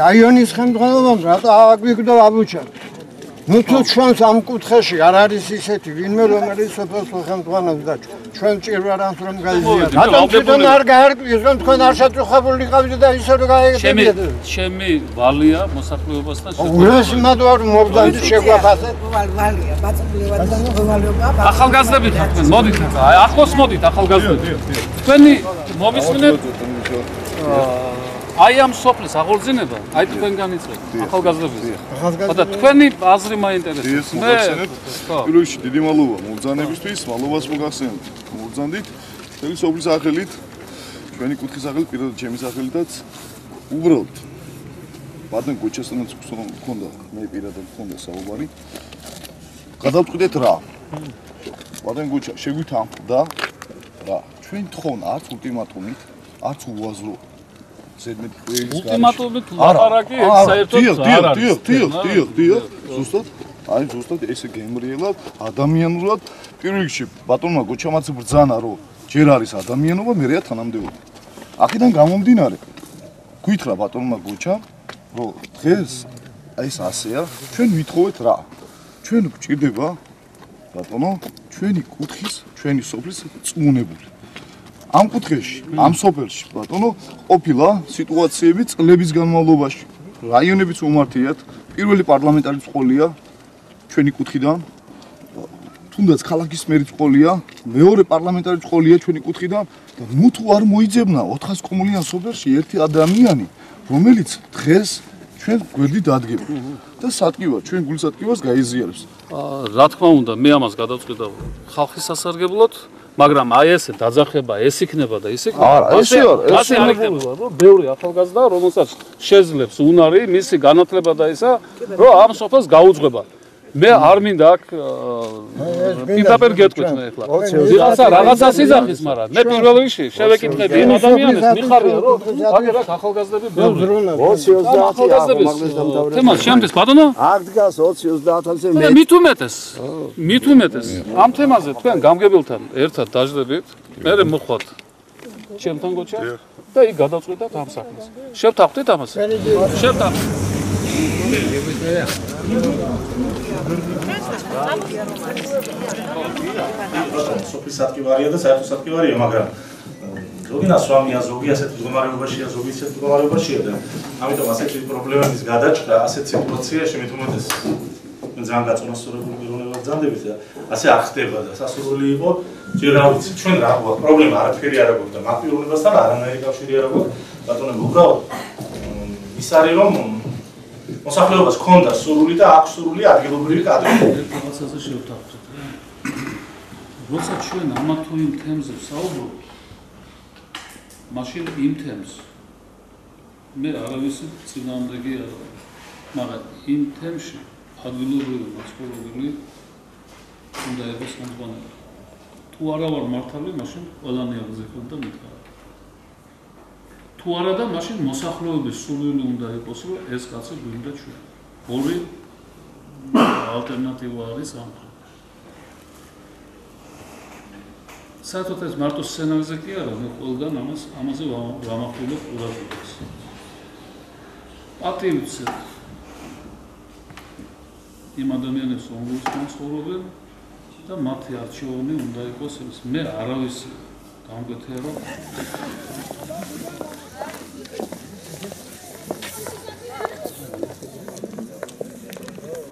რაიონის ხელმძღვანელობამ რატო აგვიგდო აბუჩა? ნუ თუ ჩვენს ამ კუთხეში არ არის ისეთი ვინმე რომელიც სოფელს ხელმძღვანელობს და ჩვენ ჭირვარანს რომ გაიზიაროთ. რატომ თვითონ არ გაარკვიეს რომ თქვენ არ შეთუხებულიყავით და ისე რომ გაიგებდეთ? ჩემი ვალია მოსახლეობასთან შეთუხება ვარ მობდანდი შეგვაფასეთ. ვალია ბაწმლიობა ახალგაზრდები ხართ თქვენ მოდით ახლოს მოდით ახალგაზრდები თქვენი მომისმინეთ აი ამ სოფლის აღორძინება აი თქვენგან იწყება ახალგაზრდები და თქვენი აზრი მაინტერესებს მე პირველ რიგში დიდი მადლობა მობრძანებისთვის მადლობას მოგახსენებთ მობრძანდით მთელი სოფლის სახელით ჩვენი კუთხის სახელით პირადად ჩემი სახელითაც უბრალოდ ბატონ გოჩასთანაც მქონდა მე პირადად მქონდა საუბარი გადავწყვიტეთ რა ბატონ გოჩა შეგვითამდა რა ჩვენ თხოვნა არც ულტიმატუმით არც უაზრო ულტიმატუმით ლაპარაკი საერთოდ არ არის დიახ ზუსტად აი ზუსტად ესე გემრიელად ადამიანურად პირველ რიგში ბატონმა გოჩამაც ბრძანა რომ ჯერ არის ადამიანობა მერეა თანამდებობა აქედან გამომდინარე გვითხრა ბატონმა გოჩამ რომ დღეს ეს ასეა ჩვენ ვითხოვეთ რა ჩვენ გვჭირდება ბატონო ჩვენი კუთხის ჩვენი სოფლის წმუნებული ამ კუთხეში ამ სოფელში ბატონო ყოფილა სიტუაციები წლების განმავლობაში რაიონებიც უმართიათ პირველი პარლამენტარიც ყოლია ჩვენი კუთხიდან თუნდაც ქალაქის მერიც ყოლია მეორე პარლამენტარიც ყოლია ჩვენი კუთხიდან და ნუ თუ არ მოიძებნა 400 კომუნიან სოფელში ერთი ადამიანი რომელიც დღეს ჩვენ გვერდით დადგება და სატკივარ ჩვენ გულსატკივარს გაიზიარებს რა თქმა უნდა მე ამას გადავწყვიტა ხალხის სასარგებლოდ მაგრამ აი ესე დაძახება ეს იქნება და ის იქნება არა ესე არ იქნება რომ ბევრი ახალგაზრდა რომელსაც შეძლებს უნარი მისი განათლება და ისა რომ ამ სოფელს გაუძღვება მე არ მინდა აქ პირდაპირ გეტყვით მე ახლა ვიღაცა რაღაცას იძახის მაგრამ მე პირველ რიგში შევეკითხები იმ ადამიანებს მიხარია რომ აგერ აქ ახალგაზრდები ბევრი 20-30 თემას შემდეს ბატონო არ დგას 20-30-ზე მე მით უმეტეს ამ თემაზე თქვენ გამგებელთან ერთად დაждდებით მე მოხვათ ჩემთან გოჩა და იქ გადავწყვეტათ ამ საქმეს შევთანხმდით ამას შევთანხმდით სოფლის სატკივარია და საერთო სატკივარია, მაგრამ ზოგი ნასვამია, ზოგი ასეთ მდგომარეობაშია, ზოგი ისეთ მდგომარეობაშია და ამიტომ ასეთი პრობლემების გადაჭრა ასეთ სიტუაციაში მით უმეტეს ძალიან გაწონასწორებული პიროვნება ბრძანდებით და ასე არ ხდება და სასურველი იყო ჯერ რა ვიცი ჩვენ რა გვაქვს პრობლემა არაფერი არ აქვს და მათ პიროვნებასთან არანაირი კავშირი არ აქვს ბატონო უბრალოდ ის არის რომ მოსახლეობას ქონდა სურვილი და აქვს სურვილი ადგილობრივი კადრები. რაღაცაზე შევთანხმდით. როცა ჩვენ ამა თუ იმ თემზე ვსაუბრობთ, მაშინ იმ თემს მე არავისი წინააღმდეგი არ ვარ. მაგრამ იმ თემში ადგილობრივი მაცხოვრებელი უნდა იყოს ხელმძღვანელი. თუ არა ვარ მართალი, მაშინ ყველანი აღზევდა და მითხარა. თუ არა და მაშინ მოსახლეობის სურვილი უნდა იყოს რომ ეს კაცი გვინდა ჩვენ. ორი ალტერნატივა არის ამ. საერთოდ ეს მარტო სცენარზე კი არა, მე ყველგან ამაზე ვამახვილებ ყურადღებას. პატივიც იმ ადამიანებს რომლებიც ცხოვრობენ და მათი არჩევანი უნდა იყოს ეს. მე არავის გამკვეთე რომ